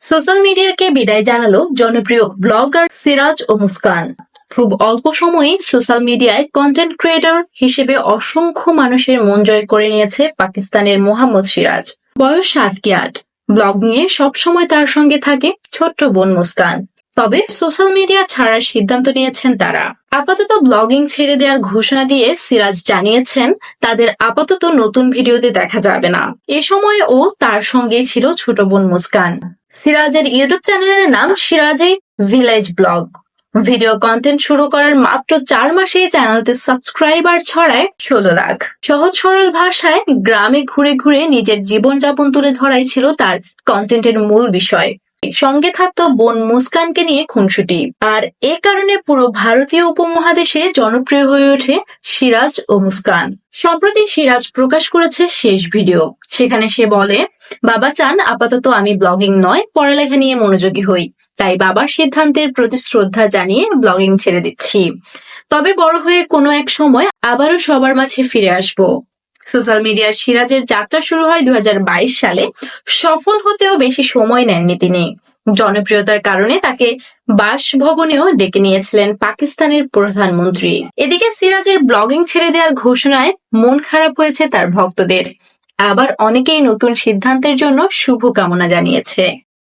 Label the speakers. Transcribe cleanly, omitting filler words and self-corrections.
Speaker 1: Social মিডিয়াকে বিদায় জানালো জনপ্রিয় ব্লগার সিরাজ ও মুস্কান। খুব অল্প সময়ে সোশ্যাল মিডিয়ায় কন্টেন্ট ক্রিয়েটর হিসেবে অসংখ্য মানুষের মন জয় করে নিয়েছে পাকিস্তানের মোহাম্মদ সিরাজ। বয়স 7 কি 8। ব্লগ নিয়ে সবসময় তার সঙ্গে থাকে ছোট্ট বোন মুস্কান। তবে সোশ্যাল মিডিয়া ছাড়ার সিদ্ধান্ত নিয়েছেন তারা। আপাতত ব্লগিং ছেড়ে দেওয়ার ঘোষণা দিয়ে সিরাজ জানিয়েছেন তাদের আপাতত নতুন ভিডিওতে দেখা যাবে না। এ সময় ও তার সঙ্গে ছিল ছোট বোন মুস্কান। সিরাজের ইউটিউব চ্যানেলের নাম সিরাজি ভিলেজ ব্লগ। ভিডিও কন্টেন্ট শুরু করার মাত্র 4 মাসেই চ্যানেলটি সাবস্ক্রাইবার ছড়ায় 16 লাখ। সহজ সরল ভাষায় গ্রামে ঘুরে ঘুরে নিজের জীবনযাপন তুলে ধরাই ছিল তার কন্টেন্টের মূল বিষয়। সঙ্গে থাকতো বোন মুস্কানকে নিয়ে খুনসুটি। আর এ কারণে পুরো ভারতীয় উপমহাদেশে জনপ্রিয় হয়ে ওঠে সিরাজ ও মুস্কান। সম্প্রতি সিরাজ প্রকাশ করেছে শেষ ভিডিও। সেখানে সে বলে, বাবা চান আপাতত আমি ব্লগিং নয় পড়ালেখা নিয়ে মনোযোগী হই, তাই বাবার সিদ্ধান্তের প্রতি শ্রদ্ধা জানিয়ে ব্লগিং ছেড়ে দিচ্ছি। তবে বড় হয়ে কোনো এক সময় আবারও সবার মাঝে ফিরে আসব। সোশ্যাল মিডিয়ার সিরাজের যাত্রা শুরু হয় 2022 সালে। সফল হতেও বেশি সময় নেননি তিনি। জনপ্রিয়তার কারণে তাকে বাসভবনেও ডেকে নিয়েছিলেন পাকিস্তানের প্রধানমন্ত্রী। এদিকে সিরাজের ব্লগিং ছেড়ে দেওয়ার ঘোষণায় মন খারাপ হয়েছে তার ভক্তদের। আবার অনেকেই নতুন সিদ্ধান্তের জন্য শুভকামনা জানিয়েছে।